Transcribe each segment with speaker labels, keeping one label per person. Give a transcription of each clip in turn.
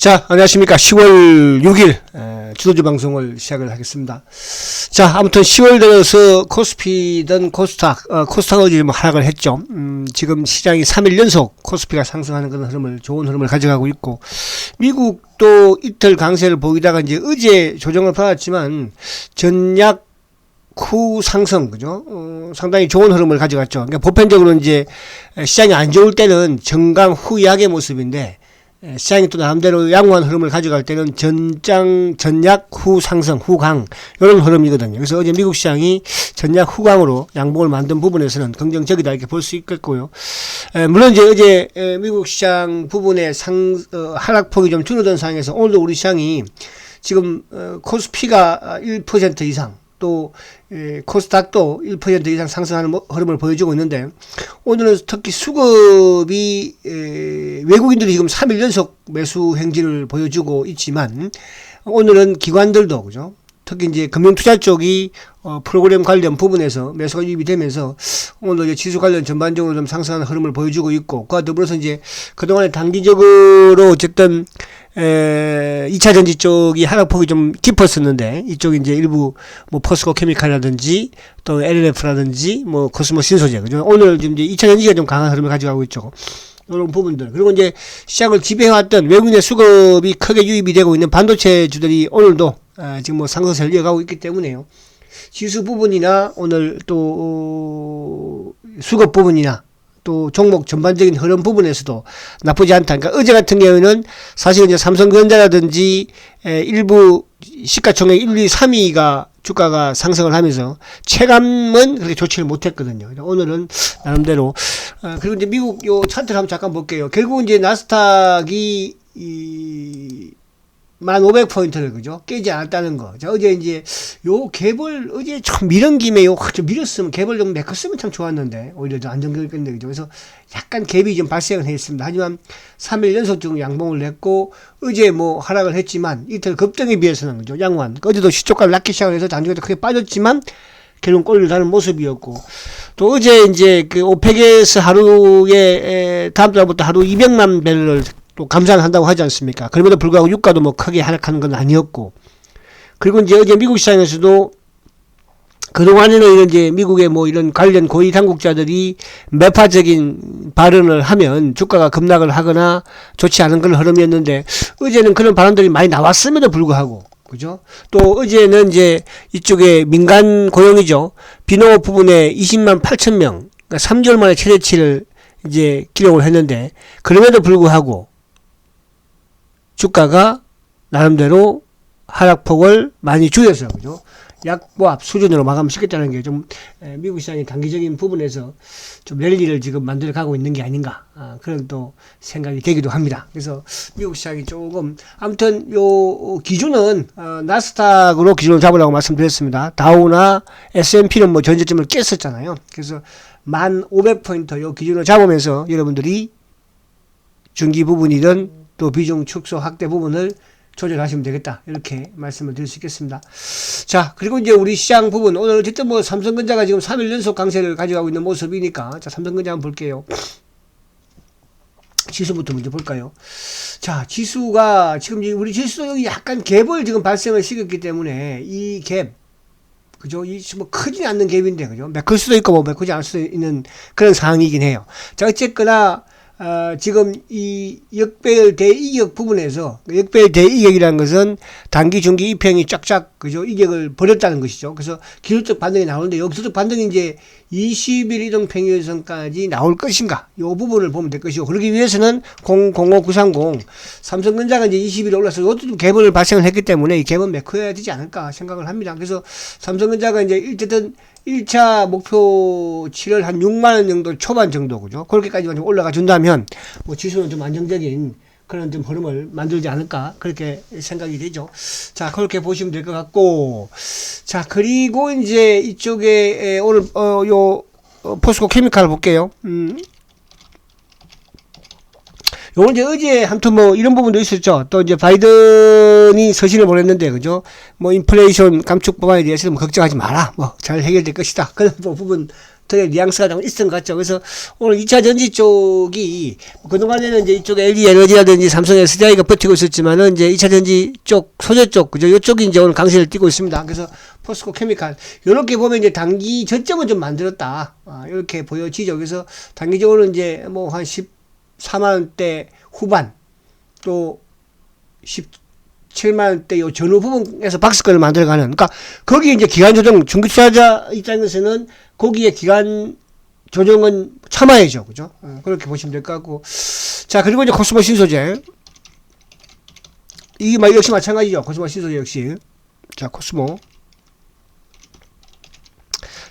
Speaker 1: 자, 안녕하십니까. 10월 6일 주도주 방송을 시작을 하겠습니다. 자, 아무튼 10월 들어서 코스피든 코스닥은 지금 하락을 했죠. 지금 시장이 3일 연속 코스피가 상승하는 그런 흐름을, 좋은 흐름을 가져가고 있고, 미국도 이틀 강세를 보이다가 이제 어제 조정을 받았지만 전약 후 상승, 그죠? 상당히 좋은 흐름을 가져갔죠. 그러니까 보편적으로 이제 시장이 안 좋을 때는 정강 후 약의 모습인데, 시장이 또 나름대로 양호한 흐름을 가져갈 때는 전약 후 상승, 후강, 이런 흐름이거든요. 그래서 어제 미국 시장이 전약 후강으로 양봉을 만든 부분에서는 긍정적이다, 이렇게 볼 수 있겠고요. 물론 이제 어제 미국 시장 부분의 하락폭이 좀 줄어든 상황에서 오늘도 우리 시장이 지금 코스피가 1% 이상, 또 코스닥도 1% 이상 상승하는 흐름을 보여주고 있는데, 오늘은 특히 수급이 외국인들이 지금 3일 연속 매수 행진을 보여주고 있지만, 오늘은 기관들도, 그죠? 특히 이제 금융투자 쪽이 프로그램 관련 부분에서 매수가 유입이 되면서 오늘 이제 지수 관련 전반적으로 좀 상승하는 흐름을 보여주고 있고, 그와 더불어서 이제 그동안에 단기적으로 어쨌든 2차 전지 쪽이 하락폭이 좀 깊었었는데, 이쪽이 이제 일부 뭐 포스코 케미칼이라든지 또 LLF라든지 뭐 코스모 신소재, 그죠? 오늘 지금 이제 2차 전지가 좀 강한 흐름을 가져가고 있죠. 이런 부분들. 그리고 이제 시장을 지배해왔던 외국인의 수급이 크게 유입이 되고 있는 반도체주들이 오늘도 지금 뭐 상승세를 이어가고 있기 때문에요. 지수 부분이나 오늘 또 수급 부분이나 또 종목 전반적인 흐름 부분에서도 나쁘지 않다. 그러니까 어제 같은 경우에는 사실 이제 삼성전자라든지 일부 시가총액 1, 2, 3위가 주가가 상승을 하면서 체감은 그렇게 좋지를 못했거든요. 오늘은 나름대로 그리고 이제 미국 요 차트를 한번 잠깐 볼게요. 결국 이제 나스닥이 1500포인트를, 그죠? 깨지 않았다는 거. 자, 어제 이제, 요 갭을, 어제 참 밀은 김에 좀 밀었으면, 갭을 좀 메꿨으면 참 좋았는데, 오히려 더 안정적이겠는데, 그죠? 그래서 약간 갭이 좀 발생을 했습니다. 하지만 3일 연속적으로 양봉을 냈고, 어제 뭐 하락을 했지만, 이틀 급등에 비해서는, 그죠? 양호한. 어제도 시초가를 낮게 시작을 해서 단중에도 크게 빠졌지만, 결국 꼴을 다는 모습이었고, 또 어제 이제 그 오펙에서 하루에, 다음 달부터 하루 200만 배럴을 또 감산을 한다고 하지 않습니까? 그럼에도 불구하고 유가도 뭐 크게 하락하는 건 아니었고, 그리고 이제 어제 미국 시장에서도 그동안에는 이런 이제 미국의 뭐 이런 관련 고위 당국자들이 매파적인 발언을 하면 주가가 급락을 하거나 좋지 않은 그런 흐름이었는데, 어제는 그런 발언들이 많이 나왔음에도 불구하고, 그죠? 또 어제는 이제 이쪽에 민간 고용이죠. 비농업 부분에 20만 8천 명, 그러니까 3개월 만에 최대치를 이제 기록을 했는데, 그럼에도 불구하고 주가가 나름대로 하락폭을 많이 줄여서, 그죠? 약보합 수준으로 마감시켰다는 게 좀 미국 시장의 단기적인 부분에서 좀 랠리를 지금 만들어가고 있는 게 아닌가, 그런 또 생각이 되기도 합니다. 그래서 미국 시장이 조금, 아무튼 요 기준은 나스닥으로 기준을 잡으라고 말씀드렸습니다. 다우나 S&P는 뭐 전저점을 깼었잖아요. 그래서 1500포인트 요 기준을 잡으면서 여러분들이 중기 부분이든 또 비중 축소 확대 부분을 조절하시면 되겠다, 이렇게 말씀을 드릴 수 있겠습니다. 자, 그리고 이제 우리 시장 부분, 오늘 어쨌든 뭐 삼성전자가 지금 3일 연속 강세를 가져가고 있는 모습이니까, 자, 삼성전자 한번 볼게요. 지수부터 먼저 볼까요? 자, 지수가 지금 우리 지수도 여기 약간 갭을 지금 발생을 시켰기 때문에 이 갭, 그죠? 이 뭐 크지 않는 갭인데, 그죠? 메클 수도 있고 뭐 메크지 않을 수도 있는 그런 상황이긴 해요. 자, 어쨌거나 지금 이 역배열 대이격 부분에서, 역배열 대이격이라는 것은 단기, 중기 이평이 쫙쫙, 그죠? 이격을 벌였다는 것이죠. 그래서 기술적 반등이 나오는데, 여기서도 반등이 이제 20일 이동 평균선까지 나올 것인가? 이 부분을 보면 될 것이고, 그러기 위해서는 005930, 삼성전자가 이제 20일에 올라서 이것도 좀 갭을 발생을 했기 때문에 이 갭은 메꿔야 되지 않을까 생각을 합니다. 그래서 삼성전자가 이제 어쨌든 1차 목표치를 한 6만원 정도 초반 정도, 그죠? 그렇게까지만 좀 올라가 준다면, 뭐 지수는 좀 안정적인 그런 좀 흐름을 만들지 않을까, 그렇게 생각이 되죠. 자, 그렇게 보시면 될 것 같고, 자, 그리고 이제 이쪽에 오늘 포스코 케미칼 볼게요. 요건 이제 어제 아무튼 뭐 이런 부분도 있었죠. 또 이제 바이든이 서신을 보냈는데, 그죠? 뭐 인플레이션 감축 법안에 대해서는 뭐 걱정하지 마라, 뭐 잘 해결될 것이다, 그런 부분 더 뉘앙스가 좀 있었던 것 같죠. 그래서 오늘 2차 전지 쪽이 그동안에는 이제 이쪽 LG 에너지라든지 삼성 SDI가 버티고 있었지만은 이제 2차 전지 쪽 소재 쪽 그죠? 이쪽이 이제 오늘 강세를 띠고 있습니다. 그래서 포스코 케미칼 이렇게 보면 이제 단기 저점은 좀 만들었다. 이렇게 보여지죠. 그래서 단기적으로 이제 뭐 한 14만 원대 후반 또 17만 원대 요 전후 부분에서 박스권을 만들어가는, 그러니까 거기에 이제 기간 조정, 중기 투자자 입장에서는 거기에 기간 조정은 참아야죠, 그죠? 그렇게 보시면 될 것 같고, 자 그리고 이제 코스모 신소재, 이 역시 마찬가지죠, 코스모 신소재 역시. 자 코스모,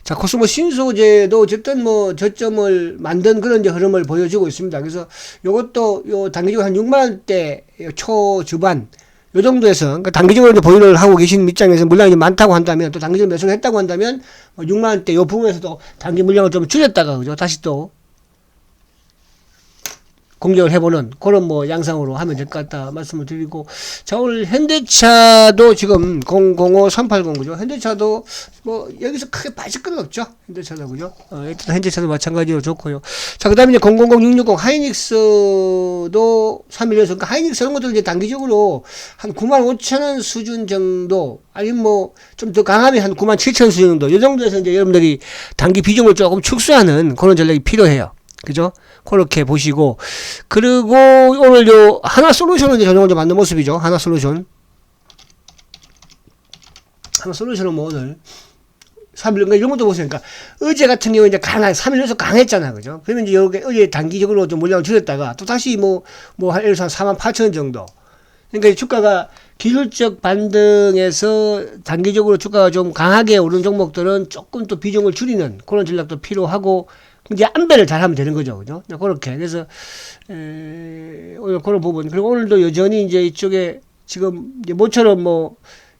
Speaker 1: 자 코스모 신소재도 어쨌든 뭐 저점을 만든 그런 이제 흐름을 보여주고 있습니다. 그래서 요것도 요 단기적으로 한 6만 원대 초주반 요 정도에서, 그러니까 단기적으로 이제 보유를 하고 계신 입장에서 물량이 많다고 한다면, 또 단기적으로 매수를 했다고 한다면 6만 원대 요 부분에서도 단기 물량을 좀 줄였다가 그죠, 다시 또 공격을 해보는 그런 뭐 양상으로 하면 될 것 같다 말씀을 드리고, 자 오늘 현대차도 지금 005380 그죠? 현대차도 뭐 여기서 크게 빠질 건 없죠, 현대차도 그죠? 일단 현대차도 마찬가지로 좋고요. 자 그다음에 이제 000660 하이닉스도 3일 연속, 그러니까 하이닉스 이런 것들 이제 단기적으로 한 95,000원 수준 정도, 아니면 뭐 좀 더 강하면 한 97,000원 수준 정도, 이 정도에서 이제 여러분들이 단기 비중을 조금 축소하는 그런 전략이 필요해요. 그죠? 그렇게 보시고, 그리고 오늘 요 하나솔루션은 이제 전형을 좀 만든 모습이죠. 하나솔루션은 뭐 오늘 3일, 그러니까 이런 것도 보세요. 그러니까 어제 같은 경우에 이제 3일 연속 강했잖아, 그죠? 그러면 이제 여기 어제 단기적으로 좀 물량을 줄였다가 또 다시 한 48,000원 정도. 그러니까 주가가 기술적 반등에서 단기적으로 주가가 좀 강하게 오른 종목들은 조금 또 비중을 줄이는 그런 전략도 필요하고, 이제 안배를 잘 하면 되는 거죠. 그죠? 그렇게. 그래서, 오늘 그런 부분. 그리고 오늘도 여전히 이제 이쪽에 지금 이제 모처럼 뭐,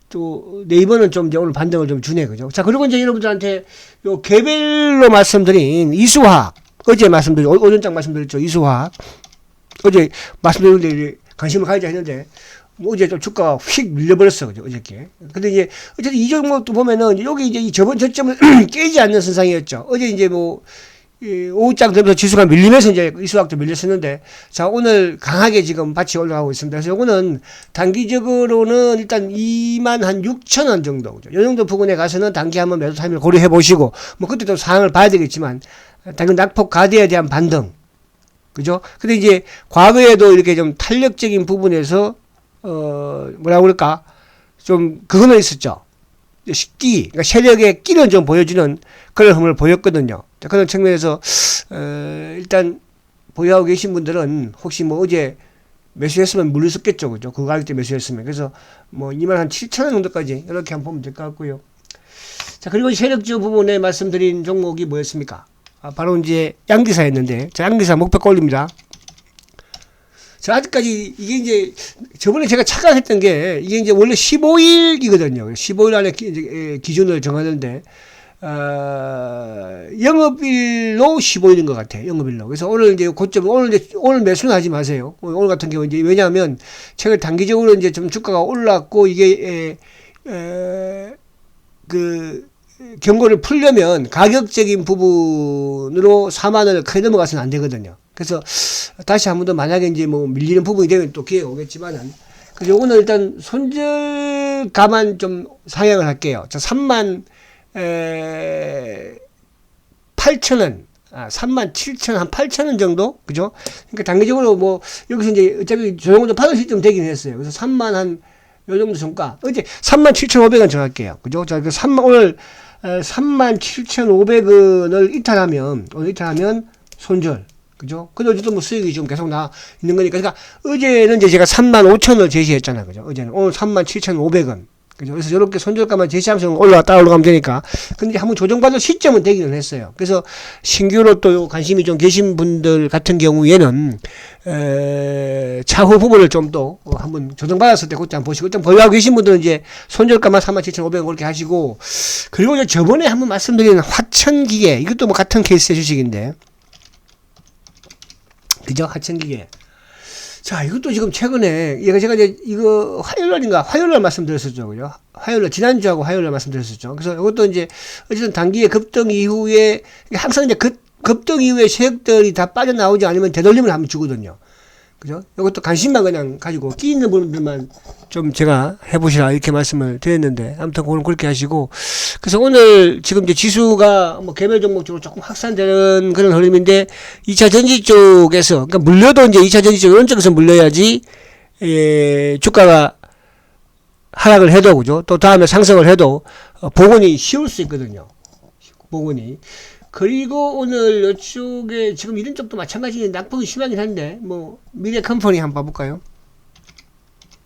Speaker 1: 또 네이버는 좀 이제 오늘 반등을 좀 주네. 그죠? 자, 그리고 이제 여러분들한테 요 개별로 말씀드린 이수화학. 어제 오전장 말씀드렸죠. 이수화학. 어제 말씀드렸는데 관심을 가지자 했는데, 뭐 어제 좀 주가가 휙 밀려버렸어. 그죠? 어저께. 근데 이제, 어쨌든 이 종목도 보면은 여기 이제 이 저번 저점을 깨지 않는 선상이었죠. 어제 이제 뭐, 오후장 되면서 지수가 밀리면서 이제 이수학도 밀렸었는데, 자, 오늘 강하게 지금 같이 올라가고 있습니다. 그래서 요거는 단기적으로는 일단 26,000원 정도, 그죠? 요 정도 부분에 가서는 단기 한번 매도 타임을 고려해 보시고, 뭐 그때도 상황을 봐야 되겠지만, 당연 낙폭 가드에 대한 반등, 그죠? 근데 이제 과거에도 이렇게 좀 탄력적인 부분에서, 뭐라고 그럴까? 좀, 그거는 있었죠. 그러니까 세력의 끼는 좀 보여주는 그런 흐름을 보였거든요. 자, 그런 측면에서 일단 보유하고 계신 분들은 혹시 뭐 어제 매수했으면 물렸었겠죠, 그죠? 그 가격대 매수했으면. 그래서 뭐 27,000원 정도까지 이렇게 한번 보면 될 것 같고요. 자, 그리고 세력주 부분에 말씀드린 종목이 뭐였습니까? 바로 이제 양기사였는데, 자, 양기사 목표가 올립니다. 자, 아직까지 이게 이제 저번에 제가 착각했던 게, 이게 이제 원래 15일이거든요. 15일 안에 기준을 정하는데, 영업일로 15일인 것 같아요. 영업일로. 그래서 오늘 이제 고점, 오늘 매수는 하지 마세요. 오늘 같은 경우 이제 왜냐하면 최근 단기적으로 이제 좀 주가가 올랐고, 이게, 경고를 풀려면 가격적인 부분으로 4만원을 크게 넘어가서는 안 되거든요. 그래서 다시 한 번 더 만약에 이제 뭐 밀리는 부분이 되면 또 기회가 오겠지만은, 그래서 요거는 일단 손절가만 좀 상향을 할게요. 자, 38,000원, 37,000원, 한 8,000원 정도? 그죠? 그러니까 단기적으로 뭐, 여기서 이제 어차피 조정을 좀 받을 시점 되긴 했어요. 그래서 3만 한, 요 정도 정가. 어제 37,500원 정할게요. 그죠? 자, 그 오늘 37,500원을 이탈하면 손절. 그죠? 근데 어쨌든 뭐 수익이 좀 계속 있는 거니까. 그러니까 어제는 이제 제가 35,000원을 제시했잖아요. 그죠? 어제는. 오늘 37,500원. 그죠? 그래서 이렇게 손절가만 제시하면서 올라가면 되니까. 근데 한번 조정받을 시점은 되기는 했어요. 그래서 신규로 또 관심이 좀 계신 분들 같은 경우에는, 차후 부분을 좀 또 한번 조정받았을 때 그때 한번 보시고, 일단 보유하고 계신 분들은 이제 손절가만 37,500원 그렇게 하시고, 그리고 이제 저번에 한번 말씀드린 화천기계, 이것도 뭐 같은 케이스의 주식인데, 그죠? 하천기계. 자, 이것도 지금 최근에, 제가 이제 이거 화요일날 말씀드렸었죠. 그죠? 지난주하고 화요일날 말씀드렸었죠. 그래서 이것도 이제, 어쨌든 단기의 급등 이후에, 항상 이제 급등 이후에 세력들이 다 빠져나오지 않으면 되돌림을 한번 주거든요. 그죠? 이것도 관심만 그냥 가지고 끼 있는 분들만 좀 제가 해보시라 이렇게 말씀을 드렸는데, 아무튼 오늘 그렇게 하시고, 그래서 오늘 지금 이제 지수가 뭐 개별 종목 쪽으로 조금 확산되는 그런 흐름인데, 2차 전지 쪽에서, 그러니까 물려도 이제 2차 전지 쪽 오른쪽에서 물려야지, 주가가 하락을 해도, 그죠? 또 다음에 상승을 해도, 복원이 쉬울 수 있거든요. 복원이. 그리고 오늘 이쪽에 지금 이런 쪽도 마찬가지로 낙폭이 심하긴 한데, 뭐 미래 컴퍼니 한번 봐볼까요?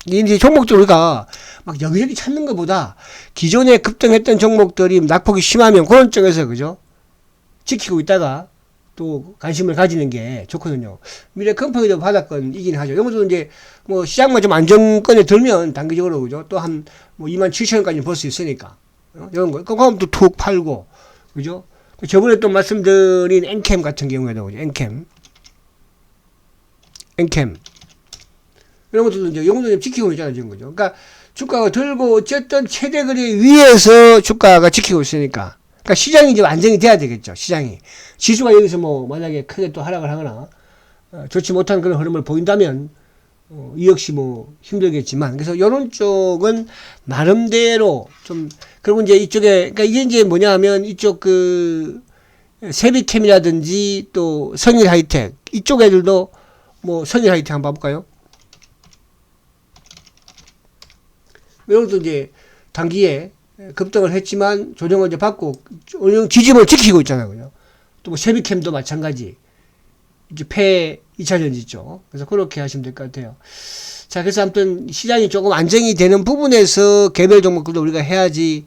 Speaker 1: 이제 종목들 우리가 막 여기저기 찾는 것보다 기존에 급등했던 종목들이 낙폭이 심하면 그런 쪽에서, 그죠? 지키고 있다가 또 관심을 가지는 게 좋거든요. 미래 컴퍼니도 바닥권이긴 하죠. 이것도 이제 뭐 시장만 좀 안정권에 들면 단기적으로, 그죠? 또 한 뭐 27,000원까지 볼 수 있으니까. 이런 거. 그럼 또 툭 팔고, 그죠? 저번에 또 말씀드린 엔캠 같은 경우에도, 엔캠. 이런 것도 이제 용도 좀 지키고 있잖아요, 지금. 그죠? 그러니까 주가가 들고 어쨌든 최대 거리 위에서 주가가 지키고 있으니까. 그러니까 시장이 이제 안정이 돼야 되겠죠, 시장이. 지수가 여기서 뭐 만약에 크게 또 하락을 하거나, 좋지 못한 그런 흐름을 보인다면, 이 역시 뭐 힘들겠지만, 그래서 이런 쪽은 나름대로 좀, 그리고 이제 이쪽에, 그러니까 이게 이제 뭐냐 하면 이쪽 세비캠이라든지 또 선일 하이텍, 이쪽 애들도 뭐 선일 하이텍 한번 봐볼까요? 이것도 이제 단기에 급등을 했지만 조정을 이제 받고 지짐을 지키고 있잖아요. 그죠? 또 뭐 세비캠도 마찬가지. 이제 2차 전지 있죠. 그래서 그렇게 하시면 될 것 같아요. 자, 그래서 아무튼 시장이 조금 안정이 되는 부분에서 개별 종목들도 우리가 해야지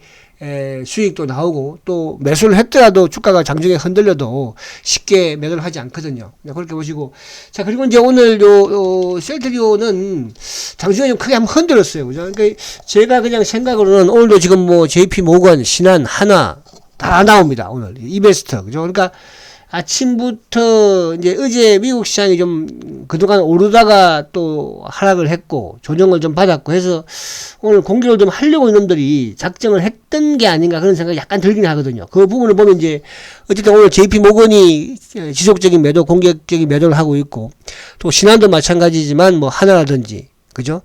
Speaker 1: 수익도 나오고, 또 매수를 했더라도 주가가 장중에 흔들려도 쉽게 매도를 하지 않거든요. 그렇게 보시고. 자, 그리고 이제 오늘 셀트리온은 장중에 좀 크게 한번 흔들었어요. 그죠? 그러니까 제가 그냥 생각으로는 오늘도 지금 뭐 JP 모건, 신한, 하나 다 나옵니다. 오늘. 이베스트. 그죠? 그러니까 아침부터 이제 어제 미국 시장이 좀 그동안 오르다가 또 하락을 했고 조정을 좀 받았고 해서 오늘 공격을 좀 하려고 이놈들이 작정을 했던 게 아닌가 그런 생각이 약간 들긴 하거든요. 그 부분을 보면 이제 어쨌든 오늘 JP 모건이 지속적인 매도, 공격적인 매도를 하고 있고 또 신한도 마찬가지지만 뭐 하나라든지, 그죠?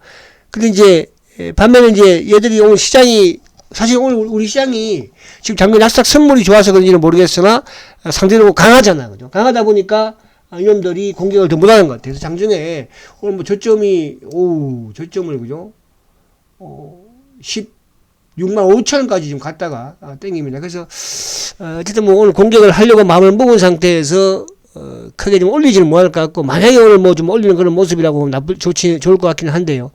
Speaker 1: 근데 이제 반면에 이제 얘들이 오늘 시장이 사실 오늘 우리 시장이 지금 작년 나스닥 선물이 좋아서 그런지는 모르겠으나 상대적으로 강하잖아. 그죠? 강하다 보니까 이놈들이 공격을 더 못하는 것 같아요. 그래서 장중에 오늘 뭐 저점을, 그죠? 16만 5천원까지 좀 갔다가 땡깁니다. 그래서 어쨌든 뭐 오늘 공격을 하려고 마음을 먹은 상태에서 크게 좀 올리지는 못할 것 같고, 만약에 오늘 뭐 좀 올리는 그런 모습이라고 보면 좋을 것 같기는 한데요.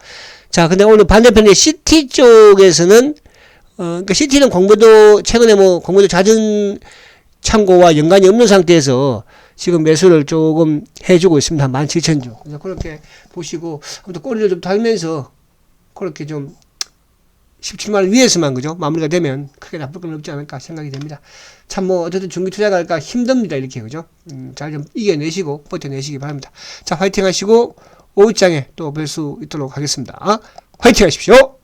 Speaker 1: 자, 근데 오늘 반대편에 CT 쪽에서는 그러니까 CT는 공매도, 최근에 뭐 공매도 잦은 창고와 연관이 없는 상태에서 지금 매수를 조금 해주고 있습니다. 17,000주. 그래서 그렇게 보시고, 아무튼 꼬리를 좀 달면서 그렇게 좀 17만원 위에서만, 그죠? 마무리가 되면 크게 나쁠 건 없지 않을까 생각이 됩니다. 참 뭐 어쨌든 중기 투자가 할까 힘듭니다. 이렇게, 그죠? 잘 좀 이겨내시고 버텨내시기 바랍니다. 자, 화이팅 하시고 오후장에 또 뵐 수 있도록 하겠습니다. 화이팅 하십시오.